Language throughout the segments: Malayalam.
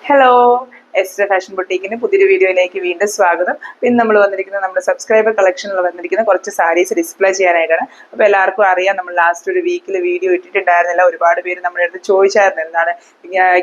ഹലോ, എസ്റ്റർ ഫാഷൻ ബുട്ടീക്കിന് പുതിയൊരു വീഡിയോയിലേക്ക് വീണ്ടും സ്വാഗതം. ഇന്ന് നമ്മൾ വന്നിരിക്കുന്നത് നമ്മുടെ സബ്സ്ക്രൈബർ കളക്ഷനിൽ വന്നിരിക്കുന്ന കുറച്ച് സാരീസ് ഡിസ്പ്ലേ ചെയ്യാനായിട്ടാണ്. അപ്പോൾ എല്ലാവർക്കും അറിയാം, നമ്മൾ ലാസ്റ്റ് ഒരു വീക്കിൽ വീഡിയോ ഇട്ടിട്ടുണ്ടായിരുന്നില്ല. ഒരുപാട് പേര് നമ്മുടെ അടുത്ത് ചോദിച്ചായിരുന്നു എന്താണ്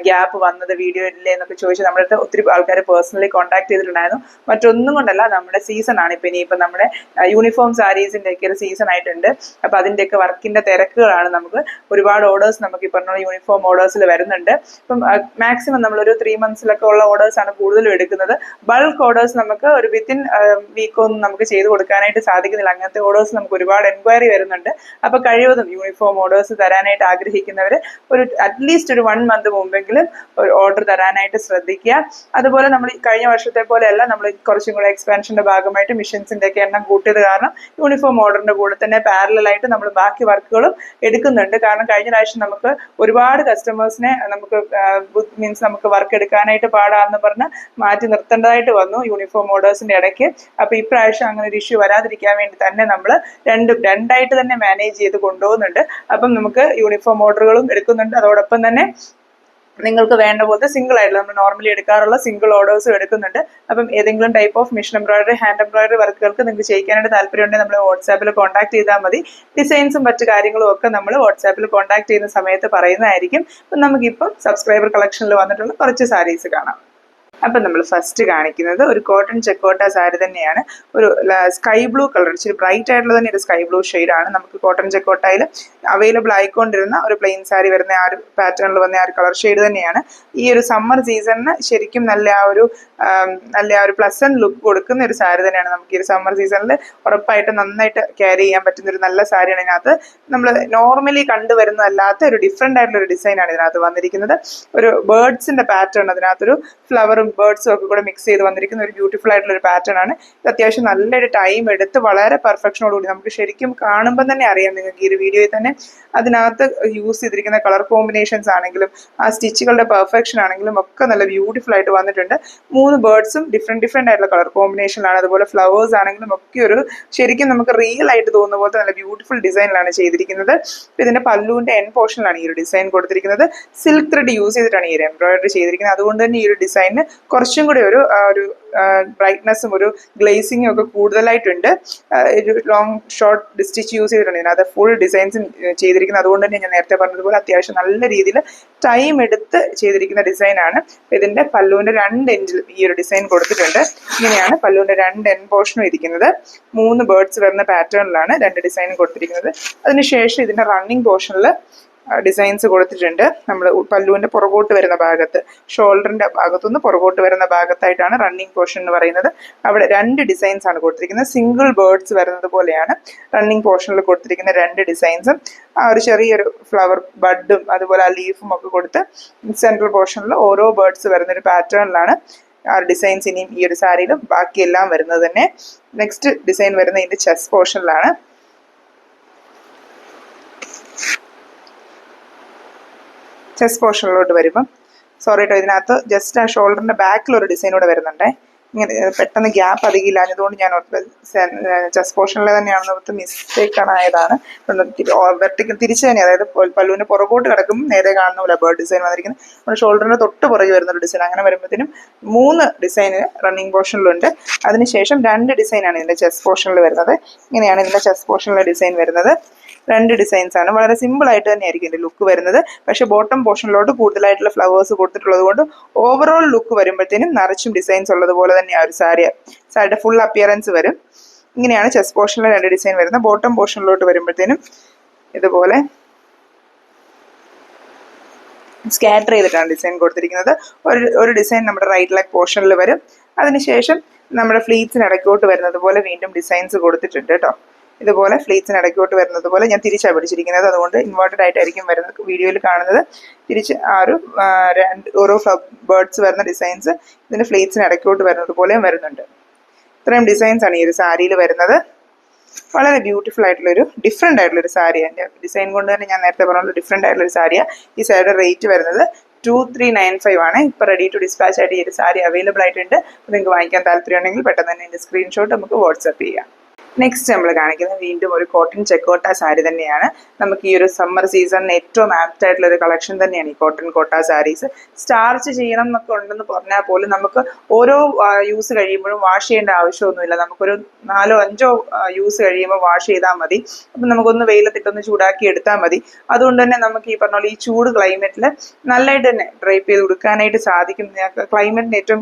ഗ്യാപ്പ് വന്നത്, വീഡിയോ ഇല്ലേ എന്നൊക്കെ ചോദിച്ച് നമ്മുടെ അടുത്ത് ഒത്തിരി ആൾക്കാർ പേഴ്സണലി കോൺടാക്ട് ചെയ്തിട്ടുണ്ടായിരുന്നു. മറ്റൊന്നും കൊണ്ടല്ല, നമ്മുടെ സീസൺ ആണ് ഇപ്പം നമ്മുടെ യൂണിഫോം സാരീസിൻ്റെ ഒക്കെ ഒരു സീസൺ ആയിട്ടുണ്ട്. അപ്പോൾ അതിൻ്റെയൊക്കെ വർക്കിൻ്റെ തിരക്കുകളാണ്. നമുക്ക് ഒരുപാട് ഓർഡേഴ്സ് നമുക്ക് ഈ പറഞ്ഞ യൂണിഫോം ഓർഡേഴ്സിൽ വരുന്നുണ്ട്. ഇപ്പം മാക്സിമം നമ്മളൊരു 3 monthsലൊക്കെ ഉള്ള ഓർഡേഴ്സ് ആണ് കൂടുതലും എടുക്കുന്നത്. ബൾക്ക് ഓർഡേഴ്സ് നമുക്ക് ഒരു വിത്തിൻ വീക്കൊന്നും നമുക്ക് ചെയ്ത് കൊടുക്കാനായിട്ട് സാധിക്കുന്നില്ല. അങ്ങനത്തെ ഓർഡേഴ്സ് നമുക്ക് ഒരുപാട് എൻക്വയറി വരുന്നുണ്ട്. അപ്പോൾ കഴിവതും യൂണിഫോം ഓർഡേഴ്സ് തരാനായിട്ട് ആഗ്രഹിക്കുന്നവർ ഒരു അറ്റ്ലീസ്റ്റ് ഒരു 1 month മുമ്പെങ്കിലും ഒരു ഓർഡർ തരാനായിട്ട് ശ്രദ്ധിക്കുക. അതുപോലെ നമ്മൾ കഴിഞ്ഞ വർഷത്തെ പോലെയല്ല, നമ്മൾ കുറച്ചും കൂടെ എക്സ്പാൻഷന്റെ ഭാഗമായിട്ട് മിഷൻസിന്റെ ഒക്കെ എണ്ണം കൂട്ടിയത് കാരണം യൂണിഫോം ഓർഡറിന്റെ കൂടെ തന്നെ പാരലായിട്ട് നമ്മൾ ബാക്കി വർക്കുകളും എടുക്കുന്നുണ്ട്. കാരണം കഴിഞ്ഞ പ്രാവശ്യം നമുക്ക് ഒരുപാട് കസ്റ്റമേഴ്സിനെ നമുക്ക് മീൻസ് നമുക്ക് വർക്ക് എടുക്കാനായിട്ട് പാടാന്ന് പറഞ്ഞ് മാറ്റി നിർത്തേണ്ടതായിട്ട് വന്നു യൂണിഫോം ഓർഡേഴ്സിന്റെ ഇടയ്ക്ക്. അപ്പൊ ഇപ്രാവശ്യം അങ്ങനെ ഒരു ഇഷ്യൂ വരാതിരിക്കാൻ വേണ്ടി തന്നെ നമ്മൾ രണ്ടായിട്ട് തന്നെ മാനേജ് ചെയ്ത് കൊണ്ടുപോകുന്നുണ്ട്. അപ്പം നമുക്ക് യൂണിഫോം ഓർഡറുകളും എടുക്കുന്നുണ്ട്. അതോടൊപ്പം തന്നെ നിങ്ങൾക്ക് വേണ്ട പോലത്തെ സിംഗിൾ ആയിട്ട് നമ്മൾ നോർമലി എടുക്കാറുള്ള സിംഗിൾ ഓർഡേഴ്സും എടുക്കുന്നുണ്ട്. അപ്പം ഏതെങ്കിലും type of machine embroidery, hand embroidery വർക്കുകൾക്ക് നിങ്ങൾക്ക് ചെയ്യിക്കാനായിട്ട് താല്പര്യമുണ്ടെങ്കിൽ നമ്മൾ വാട്സാപ്പിൽ കോൺടാക്ട് ചെയ്താൽ മതി. ഡിസൈൻസും മറ്റു കാര്യങ്ങളും ഒക്കെ നമ്മൾ വാട്സാപ്പിൽ കോൺടാക്ട് ചെയ്യുന്ന സമയത്ത് പറയുന്നതായിരിക്കും. അപ്പം നമുക്കിപ്പം സബ്സ്ക്രൈബർ കളക്ഷനിൽ വന്നിട്ടുള്ള കുറച്ച് സാരീസ് കാണാം. അപ്പം നമ്മൾ ഫസ്റ്റ് കാണിക്കുന്നത് ഒരു കോട്ടൺ ചെക്കോട്ട സാരി തന്നെയാണ്. ഒരു സ്കൈ ബ്ലൂ കളർ, ഇച്ചിരി ബ്രൈറ്റ് ആയിട്ടുള്ള തന്നെ ഒരു സ്കൈ ബ്ലൂ ഷെയ്ഡാണ്. നമുക്ക് കോട്ടൺ ചെക്കോട്ടയിൽ അവൈലബിൾ ആയിക്കൊണ്ടിരുന്ന ഒരു പ്ലെയിൻ സാരി വരുന്ന ആ ഒരു പാറ്റേണിൽ വന്ന ആ ഒരു കളർ ഷെയ്ഡ് തന്നെയാണ്. ഈ ഒരു സമ്മർ സീസണിന് ശരിക്കും നല്ല ആ ഒരു പ്ലസന്റ് ലുക്ക് കൊടുക്കുന്ന ഒരു സാരി തന്നെയാണ്. നമുക്ക് ഈ ഒരു സമ്മർ സീസണിൽ ഉറപ്പായിട്ട് നന്നായിട്ട് ക്യാരി ചെയ്യാൻ പറ്റുന്ന ഒരു നല്ല സാരിയാണ്. ഇതിനകത്ത് നമ്മൾ നോർമലി കണ്ടുവരുന്നതല്ലാത്ത ഒരു ഡിഫറെൻ്റ് ആയിട്ടുള്ള ഒരു ഡിസൈനാണ് ഇതിനകത്ത് വന്നിരിക്കുന്നത്. ഒരു ബേർഡ്സിന്റെ പാറ്റേൺ, അതിനകത്തൊരു ഫ്ലവറും ബേർഡ്സും ഒക്കെ കൂടെ മിക്സ് ചെയ്ത് വന്നിരിക്കുന്ന ഒരു ബ്യൂട്ടിഫുൾ ആയിട്ടുള്ള ഒരു പാറ്റേൺ ആണ്. ഇത് അത്യാവശ്യം നല്ലൊരു ടൈം എടുത്ത് വളരെ പെർഫെക്ഷനോടുകൂടി നമുക്ക് ശരിക്കും കാണുമ്പോൾ തന്നെ അറിയാം നിങ്ങൾക്ക് ഈ ഒരു വീഡിയോയിൽ തന്നെ അതിനകത്ത് യൂസ് ചെയ്തിരിക്കുന്ന കളർ കോമ്പിനേഷൻസ് ആണെങ്കിലും ആ സ്റ്റിച്ചുകളുടെ പെർഫെക്ഷൻ ആണെങ്കിലും ഒക്കെ നല്ല ബ്യൂട്ടിഫുൾ ആയിട്ട് വന്നിട്ടുണ്ട്. 3 ബേർഡ്സും ഡിഫറെന്റ് ആയിട്ടുള്ള കളർ കോമ്പിനേഷനിലാണ്. അതുപോലെ ഫ്ലവേഴ്സ് ആണെങ്കിലും ഒക്കെ ഒരു ശരിക്കും നമുക്ക് റിയൽ ആയിട്ട് തോന്നുന്ന പോലത്തെ നല്ല ബ്യൂട്ടിഫുൾ ഡിസൈനിലാണ് ചെയ്തിരിക്കുന്നത്. ഇതിന്റെ പല്ലുവിന്റെ എൻ പോർഷനിലാണ് ഈ ഒരു ഡിസൈൻ കൊടുത്തിരിക്കുന്നത്. സിൽക്ക് ത്രെഡ് യൂസ് ചെയ്തിട്ടാണ് ഈ ഒരു എംബ്രോയിഡറി ചെയ്തിരിക്കുന്നത്. അതുകൊണ്ട് തന്നെ ഈ ഒരു ഡിസൈനിന് കുറച്ചും കൂടി ഒരു ബ്രൈറ്റ്നസ്സും ഒരു ഗ്ലേസിങ്ങും ഒക്കെ കൂടുതലായിട്ടുണ്ട്. ഒരു ലോങ് ഷോർട്ട് സ്റ്റിച്ച് യൂസ് ചെയ്തിട്ടുണ്ട് ഇതിനകത്ത്. ഫുൾ ഡിസൈൻസും ചെയ്തിരിക്കുന്നത്. അതുകൊണ്ട് തന്നെ ഞാൻ നേരത്തെ പറഞ്ഞതുപോലെ അത്യാവശ്യം നല്ല രീതിയിൽ ടൈം എടുത്ത് ചെയ്തിരിക്കുന്ന ഡിസൈനാണ്. ഇതിന്റെ പല്ലുവിന്റെ 2 എൻഡിൽ ഈ ഒരു ഡിസൈൻ കൊടുത്തിട്ടുണ്ട്. ഇങ്ങനെയാണ് പല്ലുവിന്റെ 2 എൻ പോർഷനും ഇരിക്കുന്നത്. 3 ബേർഡ്സ് വരുന്ന പാറ്റേണിലാണ് 2 ഡിസൈൻ കൊടുത്തിരിക്കുന്നത്. അതിനുശേഷം ഇതിന്റെ റണ്ണിങ് പോർഷനിൽ ഡിസൈൻസ് കൊടുത്തിട്ടുണ്ട്. നമ്മൾ പല്ലുവിന്റെ പുറകോട്ട് വരുന്ന ഭാഗത്ത്, ഷോൾഡറിന്റെ ഭാഗത്തുനിന്ന് പുറകോട്ട് വരുന്ന ഭാഗത്തായിട്ടാണ് റണ്ണിങ് പോർഷൻ എന്ന് പറയുന്നത്. അവിടെ 2 ഡിസൈൻസ് ആണ് കൊടുത്തിരിക്കുന്നത്. സിംഗിൾ ബേർഡ്സ് വരുന്നത് പോലെയാണ് റണ്ണിങ് പോർഷനിൽ കൊടുത്തിരിക്കുന്ന 2 ഡിസൈൻസും. ആ ഒരു ചെറിയൊരു ഫ്ലവർ ബഡും അതുപോലെ ആ ലീഫും ഒക്കെ കൊടുത്ത് സെൻട്രൽ പോർഷനിൽ ഓരോ ബേർഡ്സ് വരുന്നൊരു പാറ്റേണിലാണ് ആ ഡിസൈൻസ് ഇനിയും ഈ ഒരു സാരിയിലും ബാക്കിയെല്ലാം വരുന്നത് തന്നെ. നെക്സ്റ്റ് ഡിസൈൻ വരുന്ന ഇതിന്റെ ചെസ്റ്റ് പോർഷനിലാണ്. ചെസ്റ്റ് പോർഷനിലോട്ട് വരുമ്പം സോറി കേട്ടോ, ഇതിനകത്ത് ജസ്റ്റ് ആ ഷോൾഡറിന്റെ ബാക്കിൽ ഒരു ഡിസൈൻ കൂടെ വരുന്നുണ്ടേ. ഇങ്ങനെ പെട്ടെന്ന് ഗ്യാപ്പ് അധികം ഇല്ലാഞ്ഞതുകൊണ്ട് ഞാൻ ചെസ്റ്റ് പോർഷനിലെ തന്നെയാണെന്ന് മിസ്റ്റേക്കാണ് ആയതാണ്. വെർട്ടിക്കൽ തിരിച്ച് തന്നെ, അതായത് പല്ലുവിന് പുറകോട്ട് കിടക്കുമ്പോൾ നേരെ കാണുന്ന പോലെ ബേർഡ് ഡിസൈൻ വന്നിരിക്കുന്നത്. നമ്മുടെ ഷോൾഡറിന്റെ തൊട്ട് പുറകെ വരുന്നൊരു ഡിസൈൻ. അങ്ങനെ വരുമ്പോഴത്തേനും 3 ഡിസൈൻ റണ്ണിങ് പോർഷനിലുണ്ട്. അതിനുശേഷം 2 ഡിസൈനാണ് ഇതിന്റെ ചെസ്റ്റ് പോർഷനിൽ വരുന്നത്. ഇങ്ങനെയാണ് ഇതിന്റെ ചെസ്റ്റ് പോർഷനിലെ ഡിസൈൻ വരുന്നത്. 2 ഡിസൈൻസ് ആണ്. വളരെ സിമ്പിൾ ആയിട്ട് തന്നെയായിരിക്കും ഇതിന്റെ ലുക്ക് വരുന്നത്. പക്ഷെ ബോട്ടം പോർഷനിലോട്ട് കൂടുതലായിട്ടുള്ള ഫ്ലവേഴ്സ് കൊടുത്തിട്ടുള്ളത് കൊണ്ട് ഓവറോൾ ലുക്ക് വരുമ്പോഴത്തേനും നിറച്ചും ഡിസൈൻസ് ഉള്ളതുപോലെ തന്നെ ആ ഒരു സാരിയുടെ ഫുൾ അപ്പിയറൻസ് വരും. ഇങ്ങനെയാണ് ചെസ്റ്റ് പോർഷനിലെ 2 ഡിസൈൻ വരുന്നത്. ബോട്ടം പോർഷനിലോട്ട് വരുമ്പോഴത്തേനും ഇതുപോലെ സ്കാറ്റർ ചെയ്തിട്ടാണ് ഡിസൈൻ കൊടുത്തിരിക്കുന്നത്. ഒരു ഡിസൈൻ നമ്മുടെ റൈറ്റ് ലെഗ് പോർഷനിൽ വരും. അതിനുശേഷം നമ്മുടെ ഫ്ലീറ്റ്സിന് ഇടയ്ക്കോട്ട് വരുന്നത് പോലെ വീണ്ടും ഡിസൈൻസ് കൊടുത്തിട്ടുണ്ട് കേട്ടോ. ഇതുപോലെ ഫ്ലീറ്റ്സിന് ഇടയ്ക്കോട്ട് വരുന്നത് പോലെ ഞാൻ തിരിച്ചാണ് പിടിച്ചിരിക്കുന്നത്. അതുകൊണ്ട് ഇൻവേർട്ടഡ് ആയിട്ടായിരിക്കും വരുന്നത്. വീഡിയോയിൽ കാണുന്നത് തിരിച്ച് ആ ഒരു ഓരോ ബേർഡ്സ് വരുന്ന ഡിസൈൻസ് ഇതിൻ്റെ ഫ്ലീറ്റ്സിന് ഇടയ്ക്കോട്ട് വരുന്നത് പോലെയും വരുന്നുണ്ട്. ഇത്രയും ഡിസൈൻസ് ആണ് ഈ ഒരു സാരിയിൽ വരുന്നത്. വളരെ ബ്യൂട്ടിഫുൾ ആയിട്ടുള്ളൊരു ഡിഫറെൻ്റ് ആയിട്ടുള്ളൊരു സാരിയാണ്. എൻ്റെ ഡിസൈൻ കൊണ്ട് തന്നെ ഞാൻ നേരത്തെ പറഞ്ഞ ഡിഫറെൻ്റ് ആയിട്ടുള്ളൊരു സാരിയാണ്. ഈ സാരിയുടെ റേറ്റ് വരുന്നത് 2395 ആണ്. ഇപ്പോൾ റെഡി ടു ഡിസ്പാച്ച് ആയിട്ട് ഈ ഒരു സാരി അവൈലബിൾ ആയിട്ടുണ്ട്. നിങ്ങൾക്ക് വാങ്ങിക്കാൻ താല്പര്യമുണ്ടെങ്കിൽ പെട്ടെന്ന് തന്നെ ഇതിൻ്റെ സ്ക്രീൻഷോട്ട് നമുക്ക് വാട്സപ്പ് ചെയ്യാം. നെക്സ്റ്റ് നമ്മൾ കാണിക്കുന്നത് വീണ്ടും ഒരു കോട്ടൺ ചെക്കോട്ട സാരി തന്നെയാണ്. നമുക്ക് ഈ ഒരു സമ്മർ സീസണിന് ഏറ്റവും ആപ്റ്റ് ആയിട്ടുള്ള ഒരു കളക്ഷൻ തന്നെയാണ് ഈ കോട്ടൺ കോട്ട സാരീസ്. സ്റ്റാർച്ച് ചെയ്യണം എന്നൊക്കെ ഉണ്ടെന്ന് പറഞ്ഞാൽ പോലും നമുക്ക് ഓരോ യൂസ് കഴിയുമ്പോഴും വാഷ് ചെയ്യേണ്ട ആവശ്യമൊന്നുമില്ല. നമുക്കൊരു 4-5 യൂസ് കഴിയുമ്പോൾ വാഷ് ചെയ്താൽ മതി. അപ്പം നമുക്കൊന്ന് വെയിലത്തിട്ടൊന്ന് ചൂടാക്കി എടുത്താൽ മതി. അതുകൊണ്ട് തന്നെ നമുക്ക് ഈ പറഞ്ഞ പോലെ ഈ ചൂട് ക്ലൈമറ്റിൽ നല്ലതായിട്ട് തന്നെ ഡ്രൈപ്പ് ചെയ്ത് കൊടുക്കാനായിട്ട് സാധിക്കും. ക്ലൈമറ്റിന് ഏറ്റവും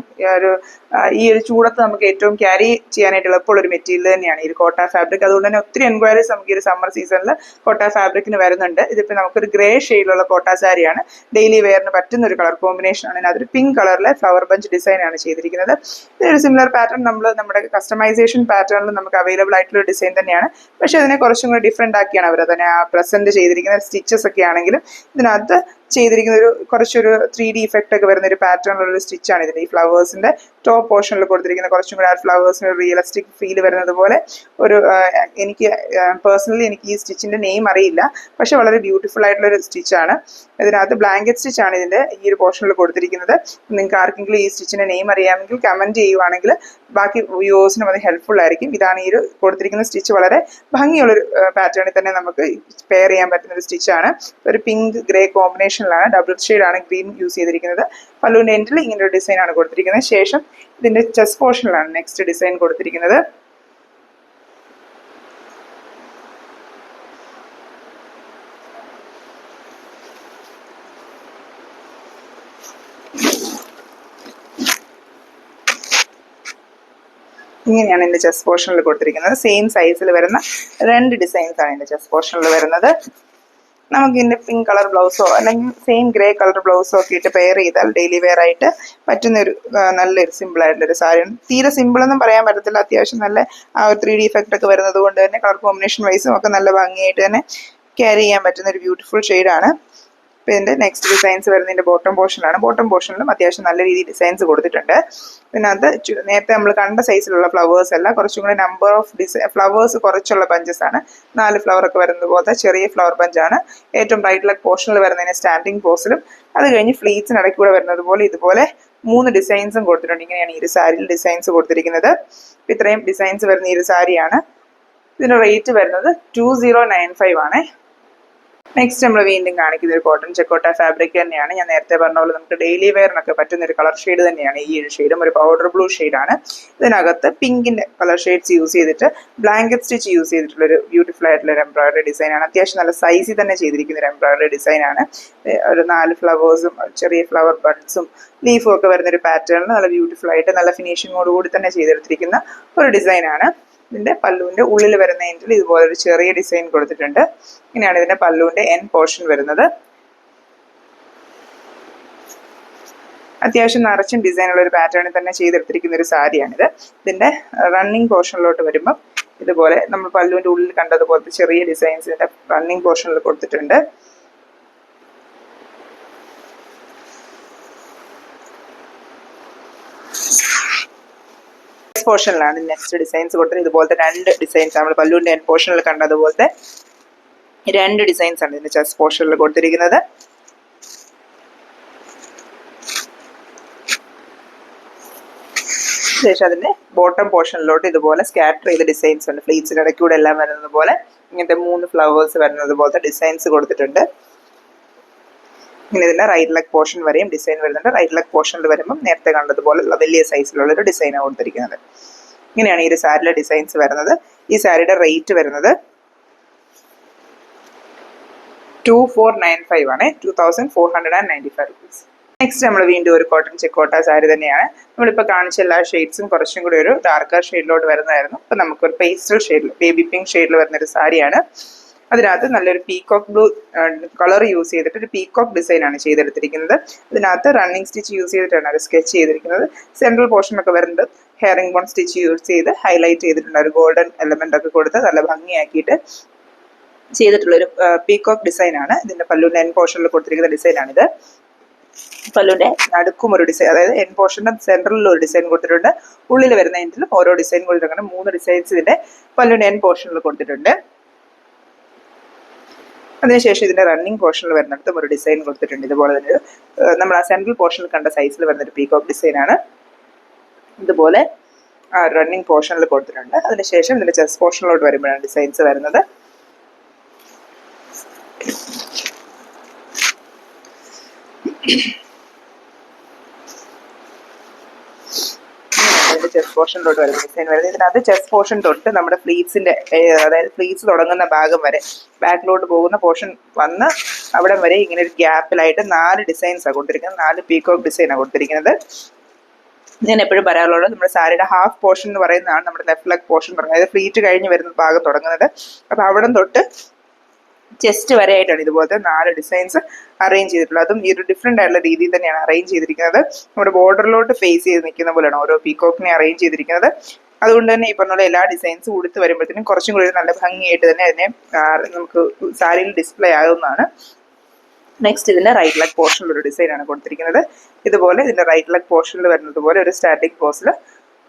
ഈ ഒരു ചൂടത്ത് നമുക്ക് ഏറ്റവും ക്യാരി ചെയ്യാനായിട്ട് എളുപ്പമുള്ള ഒരു മെറ്റീരിയൽ തന്നെയാണ് ഈ കോട്ട ഫാബ്രിക്. അതുകൊണ്ട് തന്നെ ഒത്തിരി എൻക്വയറീസ് നമുക്ക് ഈ ഒരു സമ്മർ സീസണിൽ കോട്ട ഫാബ്രിക്കിന് വരുന്നുണ്ട്. ഇതിപ്പോൾ നമുക്കൊരു ഗ്രേ ഷെയ്ഡിലുള്ള കോട്ട സാരിയാണ്. ഡെയിലി വെയറിന് പറ്റുന്ന ഒരു കളർ കോമ്പിനേഷൻ ആണ്. അതൊരു പിങ്ക് കളറിലെ ഫ്ലവർ ബഞ്ച് ഡിസൈൻ ആണ് ചെയ്തിരിക്കുന്നത്. ഇതൊരു സിമിലർ പാറ്റേൺ നമ്മുടെ കസ്റ്റമൈസേഷൻ പാറ്റേണിൽ നമുക്ക് അവൈലബിൾ ആയിട്ടുള്ള ഡിസൈൻ തന്നെയാണ്. പക്ഷെ അതിനെ കുറച്ചും കൂടി ഡിഫറെൻ്റ് ആക്കിയാണ് അവർ അതിനെ പ്രസന്റ് ചെയ്തിരിക്കുന്ന സ്റ്റിച്ചസ് ഒക്കെ ആണെങ്കിലും ഇതിനകത്ത് ചെയ്തിരിക്കുന്ന കുറച്ചൊരു 3D ഇഫക്റ്റ് ഒക്കെ വരുന്ന ഒരു പാറ്റേണിലുള്ള ഒരു സ്റ്റിച്ചാണ് ഇതിൻ്റെ. ഈ ഫ്ലവേഴ്സിന്റെ ടോപ്പ് പോർഷനിൽ കൊടുത്തിരിക്കുന്ന കുറച്ചും കൂടി ആ ഫ്ലവേഴ്സിന് ഒരു റിയലിസ്റ്റിക് ഫീൽ വരുന്നത് പോലെ ഒരു എനിക്ക് പേഴ്സണലി എനിക്ക് ഈ സ്റ്റിച്ചിന്റെ നെയിം അറിയില്ല, പക്ഷെ വളരെ ബ്യൂട്ടിഫുൾ ആയിട്ടുള്ള ഒരു സ്റ്റിച്ചാണ്. ഇതിനകത്ത് ബ്ലാങ്കറ്റ് സ്റ്റിച്ചാണ് ഇതിന്റെ ഈ ഒരു പോർഷനിൽ കൊടുത്തിരിക്കുന്നത്. നിങ്ങൾക്ക് ആർക്കെങ്കിലും ഈ സ്റ്റിച്ചിന്റെ നെയിം അറിയാമെങ്കിൽ കമന്റ് ചെയ്യുവാണെങ്കിൽ ബാക്കി വ്യൂവേഴ്സിനും അത് ഹെൽപ്ഫുൾ ആയിരിക്കും. ഇതാണ് ഈ ഒരു കൊടുത്തിരിക്കുന്ന സ്റ്റിച്ച്. വളരെ ഭംഗിയുള്ളൊരു പാറ്റേണിൽ തന്നെ നമുക്ക് പെയർ ചെയ്യാൻ പറ്റുന്ന ഒരു സ്റ്റിച്ചാണ്. ഒരു പിങ്ക് ഗ്രേ കോമ്പിനേഷനിലാണ്, ഡബിൾ ഷെയ്ഡാണ് ഗ്രീൻ യൂസ് ചെയ്തിരിക്കുന്നത്. പല്ലുവിൻ്റെ എൻഡിൽ ഇങ്ങനെ ഒരു ഡിസൈൻ ആണ് കൊടുത്തിരിക്കുന്നത്. ശേഷം ഇതിന്റെ ചെസ്റ്റ് പോർഷനിലാണ് നെക്സ്റ്റ് ഡിസൈൻ കൊടുത്തിരിക്കുന്നത്. ഇങ്ങനെയാണ് ഇതിന്റെ ചെസ്റ്റ് പോർഷനിൽ കൊടുത്തിരിക്കുന്നത്. സെയിം സൈസിൽ വരുന്ന 2 ഡിസൈൻസ് ആണ് ഇതിന്റെ ചെസ്റ്റ് പോർഷനിൽ വരുന്നത്. നമുക്ക് ഇതിന്റെ പിങ്ക് കളർ ബ്ലൗസോ അല്ലെങ്കിൽ സെയിം ഗ്രേ കളർ ബ്ലൗസോ ഒക്കെ ഇട്ട് പെയർ ചെയ്താൽ ഡെയിലി വെയർ ആയിട്ട് പറ്റുന്ന ഒരു നല്ലൊരു സിമ്പിൾ ആയിട്ടുള്ള ഒരു സാരിയാണ്. തീരെ സിമ്പിൾ ഒന്നും പറയാൻ പറ്റത്തില്ല. അത്യാവശ്യം നല്ല ആ ഒരു 3D ഇഫക്റ്റ് ഒക്കെ വരുന്നത് കൊണ്ട് തന്നെ കളർ കോമ്പിനേഷൻ വൈസും ഒക്കെ നല്ല ഭംഗിയായിട്ട് തന്നെ ക്യാരി ചെയ്യാൻ പറ്റുന്ന ഒരു ബ്യൂട്ടിഫുൾ ഷെയ്ഡാണ്. അപ്പോൾ ഇതിൻ്റെ നെക്സ്റ്റ് ഡിസൈൻസ് വരുന്നതിൻ്റെ ബോട്ടം പോർഷനിലാണ്. ബോട്ടം പോർഷനിലും അത്യാവശ്യം നല്ല രീതിയിൽ ഡിസൈൻസ് കൊടുത്തിട്ടുണ്ട്. പിന്നെ അത് നേരത്തെ നമ്മൾ കണ്ട സൈസിലുള്ള ഫ്ലവേഴ്സ് അല്ല, കുറച്ചും കൂടി നമ്പർ ഓഫ് ഫ്ലവേഴ്സ് കുറച്ചുള്ള ബഞ്ചസ് ആണ്. 4 ഫ്ലവർ ഒക്കെ വരുന്നത് പോലത്തെ ചെറിയ ഫ്ലവർ ബഞ്ചാണ്. ഏറ്റവും റൈറ്റ് ലെഗ് പോർഷനിൽ വരുന്നതിന് സ്റ്റാൻഡിങ് പോസിലും അത് കഴിഞ്ഞ് ഫ്ലീറ്റ്സിനിടയ്ക്ക് കൂടെ വരുന്നത് പോലെ ഇതുപോലെ 3 ഡിസൈൻസും കൊടുത്തിട്ടുണ്ട്. ഇങ്ങനെയാണ് ഈ ഒരു സാരിയിൽ ഡിസൈൻസ് കൊടുത്തിരിക്കുന്നത്. ഇത്രയും ഡിസൈൻസ് വരുന്ന ഈ ഒരു സാരിയാണ്. ഇതിൻ്റെ റേറ്റ് വരുന്നത് 2095 ആണ്. നെക്സ്റ്റ് നമ്മൾ വീണ്ടും കാണിക്കുന്ന ഒരു കോട്ടൺ ചെക്കോട്ട ഫാബ്രിക് തന്നെയാണ്. ഞാൻ നേരത്തെ പറഞ്ഞ പോലെ നമുക്ക് ഡെയിലി വെയറിനൊക്കെ പറ്റുന്ന ഒരു കളർ ഷെയ്ഡ് തന്നെയാണ് ഈ ഒരു ഷെയ്ഡും. ഒരു പൗഡർ ബ്ലൂ ഷെയ്ഡാണ്. ഇതിനകത്ത് പിങ്കിന്റെ കളർ ഷെയ്ഡ്സ് യൂസ് ചെയ്തിട്ട് ബ്ലാങ്കറ്റ് സ്റ്റിച്ച് യൂസ് ചെയ്തിട്ടുള്ള ഒരു ബ്യൂട്ടിഫുൾ ആയിട്ടുള്ള ഒരു എംബ്രോയിഡറി ഡിസൈനാണ്. അത്യാവശ്യം നല്ല സൈസിൽ തന്നെ ചെയ്തിരിക്കുന്ന ഒരു എംബ്രോയിഡറി ഡിസൈനാണ്. ഒരു 4 ഫ്ലവേഴ്സും ചെറിയ ഫ്ലവർ ബഡ്സും ലീഫും ഒക്കെ വരുന്ന ഒരു പാറ്റേണിൽ നല്ല ബ്യൂട്ടിഫുൾ ആയിട്ട് നല്ല ഫിനിഷിങ്ങോട് കൂടി തന്നെ ചെയ്തെടുത്തിരിക്കുന്ന ഒരു ഡിസൈനാണ്. ഇതിന്റെ പല്ലുവിന്റെ ഉള്ളിൽ വരുന്ന എൻഡിൽ ഇതുപോലെ ഒരു ചെറിയ ഡിസൈൻ കൊടുത്തിട്ടുണ്ട്. ഇങ്ങനെയാണ് ഇതിന്റെ പല്ലുവിന്റെ എൻ പോർഷൻ വരുന്നത്. അത്യാവശ്യം നിറച്ചും ഡിസൈനുള്ള ഒരു പാറ്റേണിൽ തന്നെ ചെയ്തെടുത്തിരിക്കുന്ന ഒരു സാരിയാണിത്. ഇതിന്റെ റണ്ണിങ് പോർഷനിലോട്ട് വരുമ്പോൾ ഇതുപോലെ നമ്മൾ പല്ലുവിന്റെ ഉള്ളിൽ കണ്ടതുപോലത്തെ ചെറിയ ഡിസൈൻസ് ഇതിന്റെ റണ്ണിങ് പോർഷനിൽ കൊടുത്തിട്ടുണ്ട്. പോർഷനിലാണ് നെക്സ്റ്റ് ഡിസൈൻസ് കൊടുത്തത്. ഇതുപോലത്തെ 2 ഡിസൈൻസ് നമ്മൾ പല്ലുവിന്റെ എൻ പോർഷനിൽ കണ്ടതുപോലത്തെ 2 ഡിസൈൻസ് ആണ് ഇതിന്റെ ചെസ്റ്റ് പോർഷനിൽ കൊടുത്തിരിക്കുന്നത്. ശേഷം അതിന്റെ ബോട്ടം പോർഷനിലോട്ട് ഇതുപോലെ സ്കാറ്റർ ചെയ്ത ഡിസൈൻസ് ഉണ്ട്. ഫ്ലീറ്റ്സിന്റെ ഇടയ്ക്കൂടെ എല്ലാം വരുന്നത് പോലെ ഇങ്ങനത്തെ 3 ഫ്ലവേഴ്സ് വരുന്നത് പോലത്തെ ഡിസൈൻസ് കൊടുത്തിട്ടുണ്ട്. ഇങ്ങനെ ഇതിന്റെ റൈറ്റ് ലെഗ് പോർഷൻ വരെയും ഡിസൈൻ വരുന്നുണ്ട്. റൈറ്റ് ലെഗ് പോർഷനിൽ വരുമ്പോൾ നേരത്തെ കണ്ടതുപോലുള്ള വലിയ സൈസിലുള്ള ഒരു ഡിസൈനാണ് കൊടുത്തിരിക്കുന്നത്. ഇങ്ങനെയാണ് ഈ ഒരു സാരിയുടെ ഡിസൈൻസ് വരുന്നത്. ഈ സാരിയുടെ റേറ്റ് വരുന്നത് 2495 ആണ്. 2495 റുപ്പീസ്. നെക്സ്റ്റ് നമ്മൾ വീണ്ടും ഒരു കോട്ടൺ ചെക്കോട്ട സാരി തന്നെയാണ്. നമ്മളിപ്പോൾ കാണിച്ച എല്ലാ ഷെയ്ഡ്സും കുറച്ചും കൂടി ഒരു ഡാർക്കർ ഷെയ്ഡിലോട്ട് വരുന്നതായിരുന്നു. ഇപ്പം നമുക്കൊരു പേസ്റ്റൽ ഷെയ്ഡിൽ ബേബി പിങ്ക് ഷെയ്ഡിൽ വരുന്നൊരു സാരിയാണ്. അതിനകത്ത് നല്ലൊരു പീകോക്ക് ബ്ലൂ കളർ യൂസ് ചെയ്തിട്ട് ഒരു പീകോക്ക് ഡിസൈൻ ആണ് ചെയ്തെടുത്തിരിക്കുന്നത്. ഇതിനകത്ത് റണ്ണിങ് സ്റ്റിച്ച് യൂസ് ചെയ്തിട്ടാണ് അത് സ്കെച്ച് ചെയ്തിരിക്കുന്നത്. സെൻട്രൽ പോർഷനൊക്കെ വരുന്നത് ഹെയറിംഗ് ബോൺ സ്റ്റിച്ച് യൂസ് ചെയ്ത് ഹൈലൈറ്റ് ചെയ്തിട്ടുണ്ട്. ഒരു ഗോൾഡൻ എലമെന്റ് ഒക്കെ കൊടുത്ത് നല്ല ഭംഗിയാക്കിയിട്ട് ചെയ്തിട്ടുള്ളൊരു പീകോക്ക് ഡിസൈനാണ്. ഇതിന്റെ പല്ലുവിന്റെ എൻ പോർഷനിൽ കൊടുത്തിരിക്കുന്ന ഡിസൈനാണിത്. പല്ലുവിന്റെ നടുക്കും ഒരു ഡിസൈൻ, അതായത് എൻ പോർഷന്റെ സെൻട്രലിൽ ഒരു ഡിസൈൻ കൊടുത്തിട്ടുണ്ട്. ഉള്ളിൽ വരുന്ന എൻഡിലും ഓരോ ഡിസൈൻ കൊടുത്തിട്ടുണ്ട്. അങ്ങനെ 3 ഡിസൈൻസ് ഇതിന്റെ പല്ലുവിന്റെ എൻ പോർഷനിൽ കൊടുത്തിട്ടുണ്ട്. അതിനുശേഷം ഇതിന്റെ റണ്ണിങ് പോർഷനിൽ വരുന്നിടത്തും ഒരു ഡിസൈൻ കൊടുത്തിട്ടുണ്ട്. ഇതുപോലെ തന്നെ നമ്മൾ ആ സെൻട്രൽ പോർഷനിൽ കണ്ട സൈസിൽ വരുന്നൊരു പീകോക്ക് ഡിസൈനാണ്. ഇതുപോലെ റണ്ണിങ് പോർഷനിൽ കൊടുത്തിട്ടുണ്ട്. അതിനുശേഷം ഇതിൻ്റെ ചെസ്റ്റ് പോർഷനിലോട്ട് വരുമ്പോഴാണ് ഡിസൈൻസ് വരുന്നത്. ചെസ്റ്റ് പോർഷനിലോട്ട് വരുന്ന ഡിസൈൻ വരുന്നത്. ഇതിനകത്ത് ചെസ്റ്റ് പോർഷൻ തൊട്ട് നമ്മുടെ ഫ്ലീറ്റ്സിന്റെ, അതായത് ഫ്ലീറ്റ്സ് തുടങ്ങുന്ന ഭാഗം വരെ ബാക്കിലോട്ട് പോകുന്ന പോർഷൻ വന്ന് അവിടെ വരെ ഇങ്ങനെ ഒരു ഗ്യാപ്പിലായിട്ട് 4 ഡിസൈൻസാണ് കൊടുത്തിരിക്കുന്നത്. 4 പീകോക്ക് ഡിസൈനാണ് കൊടുത്തിരിക്കുന്നത്. ഞാൻ എപ്പോഴും പറയാറുള്ളത് നമ്മുടെ സാരിയുടെ ഹാഫ് പോർഷൻ എന്ന് പറയുന്നതാണ് നമ്മുടെ ലെഫ്റ്റ് ലെഗ് പോർഷൻ പറയുന്നത്. അതായത് ഫ്ലീറ്റ് കഴിഞ്ഞ് വരുന്ന ഭാഗം തുടങ്ങുന്നത്. അപ്പോൾ അവിടെ തൊട്ട് ചെസ്റ്റ് വരെയായിട്ടാണ് ഇതുപോലത്തെ 4 ഡിസൈൻസ് അറേഞ്ച് ചെയ്തിട്ടുള്ളത്. അതും ഈ ഒരു ഡിഫറെൻ്റ് ആയിട്ടുള്ള രീതിയിൽ തന്നെയാണ് അറേഞ്ച് ചെയ്തിരിക്കുന്നത്. നമ്മുടെ ബോർഡറിലോട്ട് ഫേസ് ചെയ്ത് നിൽക്കുന്ന പോലെയാണ് ഓരോ പീകോക്കിനെ അറേഞ്ച് ചെയ്തിരിക്കുന്നത്. അതുകൊണ്ട് തന്നെ ഈ പറഞ്ഞ എല്ലാ ഡിസൈൻസും ഉടുത്ത് വരുമ്പോഴത്തേനും കുറച്ചും കൂടി നല്ല ഭംഗിയായിട്ട് തന്നെ അതിനെ നമുക്ക് സാരിയിൽ ഡിസ്പ്ലേ ആകുന്നതാണ്. നെക്സ്റ്റ് ഇതിൻ്റെ റൈറ്റ് ലെഗ് പോർഷനിലൊരു ഡിസൈനാണ് കൊടുത്തിരിക്കുന്നത്. ഇതുപോലെ ഇതിൻ്റെ റൈറ്റ് ലെഗ് പോർഷനിൽ വരുന്നത് പോലെ ഒരു സ്റ്റാറ്റിക് പോസിൽ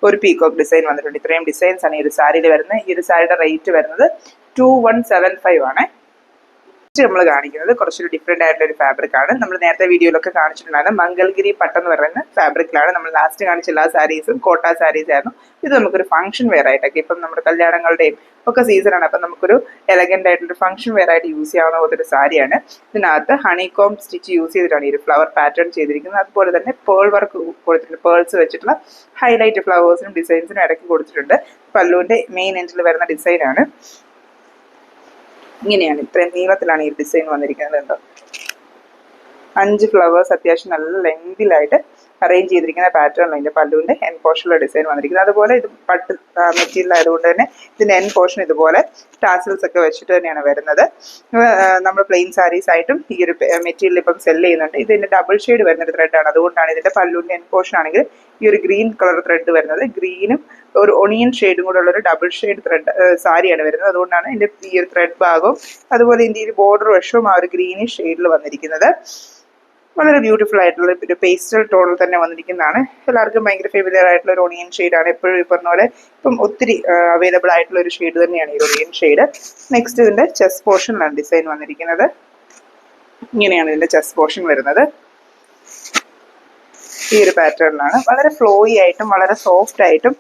ഒരു പീകോക്ക് ഡിസൈൻ വന്നിട്ടുണ്ട്. ഇത്രയും ഡിസൈൻസ് ആണ് ഈ ഒരു സാരിയിൽ വരുന്നത്. ഈ ഒരു സാരിയുടെ റേറ്റ് വരുന്നത് 2175 ആണ്. നമ്മൾ കാണിക്കുന്നത് കുറച്ചൊരു ഡിഫറെൻ്റ് ആയിട്ടുള്ള ഒരു ഫാബ്രിക് ആണ്. നമ്മൾ നേരത്തെ വീഡിയോയിലൊക്കെ കാണിച്ചിട്ടുണ്ടായിരുന്നത് മംഗൾഗിരി പട്ട് എന്ന് പറയുന്ന ഫാബ്രിക്കിലാണ്. നമ്മൾ ലാസ്റ്റ് കാണിച്ച എല്ലാ സാരീസും കോട്ട സാരീസ് ആയിരുന്നു. ഇത് നമുക്കൊരു ഫംഗ്ഷൻ വെയർ ആയിട്ടൊക്കെ, ഇപ്പം നമ്മുടെ കല്യാണങ്ങളുടെയും ഒക്കെ സീസണാണ്. അപ്പം നമുക്കൊരു എലഗൻ്റ് ആയിട്ടുള്ള ഫംഗ്ഷൻ വെയർ ആയിട്ട് യൂസ് ചെയ്യാവുന്ന പോലത്തെ ഒരു സാരിയാണ്. ഇതിനകത്ത് ഹണികോം സ്റ്റിച്ച് യൂസ് ചെയ്തിട്ടാണ് ഈ ഒരു ഫ്ലവർ പാറ്റേൺ ചെയ്തിരിക്കുന്നത്. അതുപോലെ തന്നെ പേൾ വർക്ക് കൊടുത്തിട്ടുണ്ട്. പേൾസ് വെച്ചിട്ടുള്ള ഹൈലൈറ്റ് ഫ്ലവേഴ്സിനും ഡിസൈൻസിനും ഇടയ്ക്ക് കൊടുത്തിട്ടുണ്ട്. പല്ലുവിൻ്റെ മെയിൻ എൻഡിൽ വരുന്ന ഡിസൈനാണ്. ഇങ്ങനെയാണ്, ഇത്രയും നീളത്തിലാണ് ഈ ഡിസൈൻ വന്നിരിക്കുന്നത്. കേട്ടോ, 5 ഫ്ലവേഴ്സ് അത്യാവശ്യം നല്ല ലെങ്തിലായിട്ട് അറേഞ്ച് ചെയ്തിരിക്കുന്ന പാറ്റേണിലാണ് ഇതിൻ്റെ പല്ലുവിൻ്റെ എൻ പോർഷനിലെ ഡിസൈൻ വന്നിരിക്കുന്നത്. അതുപോലെ ഇത് പട്ട് മെറ്റീരിയൽ ആയതുകൊണ്ട് തന്നെ ഇതിൻ്റെ എൻ പോർഷൻ ഇതുപോലെ ടാസിൽസ് ഒക്കെ വെച്ചിട്ട് തന്നെയാണ് വരുന്നത്. നമ്മൾ പ്ലെയിൻ സാരീസ് ആയിട്ടും ഈ ഒരു മെറ്റീരിയൽ ഇപ്പം സെല് ചെയ്യുന്നുണ്ട്. ഇതിൻ്റെ ഡബിൾ ഷെയ്ഡ് വരുന്നൊരു ത്രെഡാണ്. അതുകൊണ്ടാണ് ഇതിൻ്റെ പല്ലുവിൻ്റെ എൻ പോർഷൻ ആണെങ്കിൽ ഈ ഒരു ഗ്രീൻ കളർ ത്രെഡ് വരുന്നത്. ഗ്രീനും ഒരു ഒണിയൻ ഷെയ്ഡും കൂടെ ഉള്ളൊരു ഡബിൾ ഷെയ്ഡ് ത്രെഡ് സാരിയാണ് വരുന്നത്. അതുകൊണ്ടാണ് ഇതിൻ്റെ ഈ ഒരു ത്രെഡ് ഭാഗവും അതുപോലെ ഇതിൻ്റെ ഈ ബോർഡർ വശവും ആ ഒരു ഗ്രീനിഷ് ഷെയ്ഡിൽ വന്നിരിക്കുന്നത്. വളരെ ബ്യൂട്ടിഫുൾ ആയിട്ടുള്ള ഒരു പേസ്റ്റൽ ടോണിൽ തന്നെ വന്നിരിക്കുന്നതാണ്. എല്ലാവർക്കും ഭയങ്കര ഫെമിലിയർ ആയിട്ടുള്ള ഒരു ഒണിയൻ ഷെയ്ഡാണ്. എപ്പോഴും ഈ പറഞ്ഞ പോലെ ഇപ്പം ഒത്തിരി അവൈലബിൾ ആയിട്ടുള്ള ഒരു ഷെയ്ഡ് തന്നെയാണ് ഈ ഒണിയൻ ഷെയ്ഡ്. നെക്സ്റ്റ് ഇതിൻ്റെ ചെസ്റ്റ് പോർഷനിലാണ് ഡിസൈൻ വന്നിരിക്കുന്നത്. ഇങ്ങനെയാണ് ഇതിൻ്റെ ചെസ്റ്റ് പോർഷൻ വരുന്നത്. ഈ ഒരു പാറ്റേണിലാണ് വളരെ ഫ്ലോയി ആയിട്ടും വളരെ സോഫ്റ്റ് ആയിട്ടും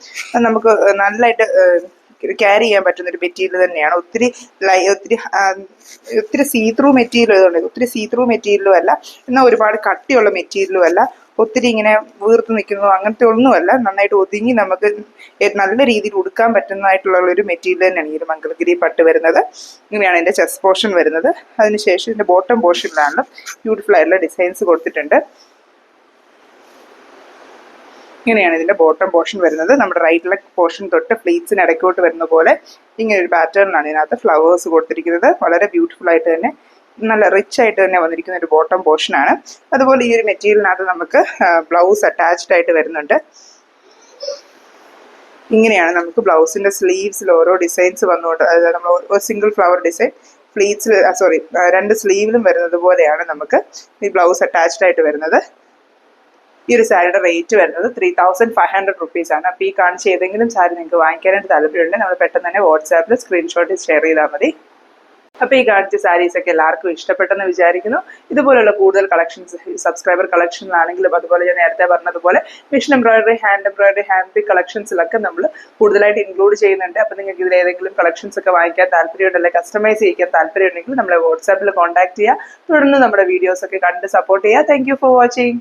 നമുക്ക് നല്ലതായിട്ട് ക്യാരി ചെയ്യാൻ പറ്റുന്ന ഒരു മെറ്റീരിയൽ തന്നെയാണ്. ഒത്തിരി സീത്രൂ മെറ്റീരിയൽ ഇതുണ്ട്. ഒത്തിരി സീത്രൂ മെറ്റീരിയലും അല്ല, എന്നാൽ ഒരുപാട് കട്ടിയുള്ള മെറ്റീരിയലും അല്ല, ഒത്തിരി ഇങ്ങനെ വീർത്ത് നിൽക്കുന്നതോ അങ്ങനത്തെ ഒന്നുമല്ല. നന്നായിട്ട് ഒതുങ്ങി നമുക്ക് നല്ല രീതിയിൽ ഉടുക്കാൻ പറ്റുന്നതായിട്ടുള്ള ഒരു മെറ്റീരിയൽ തന്നെയാണ് ഈ ഒരു മംഗൾഗിരി പട്ട് വരുന്നത്. ഇങ്ങനെയാണ് ഇതിൻ്റെ ചെസ്റ്റ് പോർഷൻ വരുന്നത്. അതിനുശേഷം ഇതിൻ്റെ ബോട്ടം പോർഷനിലാണ് ബ്യൂട്ടിഫുൾ ആയിട്ടുള്ള ഡിസൈൻസ് കൊടുത്തിട്ടുണ്ട്. ഇങ്ങനെയാണ് ഇതിൻ്റെ ബോട്ടം പോർഷൻ വരുന്നത്. നമ്മുടെ റൈറ്റ് ലെഗ് പോർഷൻ തൊട്ട് ഫ്ലീറ്റ്സിന് ഇടയ്ക്കോട്ട് വരുന്ന പോലെ ഇങ്ങനെ ഒരു പാറ്റേണിലാണ് ഇതിനകത്ത് ഫ്ലവേഴ്സ് കൊടുത്തിരിക്കുന്നത്. വളരെ ബ്യൂട്ടിഫുൾ ആയിട്ട് തന്നെ നല്ല റിച്ച് ആയിട്ട് തന്നെ വന്നിരിക്കുന്ന ഒരു ബോട്ടം പോർഷനാണ്. അതുപോലെ ഈ ഒരു മെറ്റീരിയലിനകത്ത് നമുക്ക് ബ്ലൗസ് അറ്റാച്ച്ഡ് ആയിട്ട് വരുന്നുണ്ട്. ഇങ്ങനെയാണ് നമുക്ക് ബ്ലൗസിൻ്റെ സ്ലീവ്സിൽ ഓരോ ഡിസൈൻസ് വന്നുകൊണ്ട്, അതായത് നമ്മൾ ഒരു സിംഗിൾ ഫ്ലവർ ഡിസൈൻ ഫ്ലീറ്റ്സിൽ 2 സ്ലീവിലും വരുന്നത് പോലെയാണ് നമുക്ക് ഈ ബ്ലൗസ് അറ്റാച്ച്ഡ് ആയിട്ട് വരുന്നത്. ഈ ഒരു സാരിയുടെ റേറ്റ് വരുന്നത് 3500 റുപ്പീസാണ്. അപ്പോൾ ഈ കാണിച്ച ഏതെങ്കിലും സാരി നിങ്ങൾക്ക് വാങ്ങിക്കാനായിട്ട് താല്പര്യമുണ്ടെങ്കിൽ നമ്മൾ പെട്ടെന്ന് തന്നെ വാട്സാപ്പിൽ സ്ക്രീൻഷോട്ട് ഷെയർ ചെയ്താൽ മതി. അപ്പോൾ ഈ കാണിച്ച സാരീസൊക്കെ എല്ലാവർക്കും ഇഷ്ടപ്പെട്ടെന്ന് വിചാരിക്കുന്നു. ഇതുപോലുള്ള കൂടുതൽ കളക്ഷൻസ് സബ്സ്ക്രൈബർ കളക്ഷനിലാണെങ്കിലും അതുപോലെ ഞാൻ നേരത്തെ പറഞ്ഞതുപോലെ മിഷൻ എംബ്രോയിഡറി, ഹാൻഡ് പിക്ക് കളക്ഷൻസിലൊക്കെ നമ്മൾ കൂടുതലായിട്ട് ഇൻക്ലൂഡ് ചെയ്യുന്നുണ്ട്. അപ്പോൾ നിങ്ങൾക്ക് ഇതിൽ ഏതെങ്കിലും കളക്ഷൻസ് ഒക്കെ വാങ്ങിക്കാൻ താല്പര്യമുണ്ടല്ലേ, കസ്റ്റമൈസ് ചെയ്യിക്കാൻ താല്പര്യമുണ്ടെങ്കിൽ നമ്മളെ വാട്സാപ്പിൽ കോൺടാക്ട് ചെയ്യുക. തുടർന്ന് നമ്മുടെ വീഡിയോസൊക്കെ കണ്ട് സപ്പോർട്ട് ചെയ്യുക. Thank you for watching.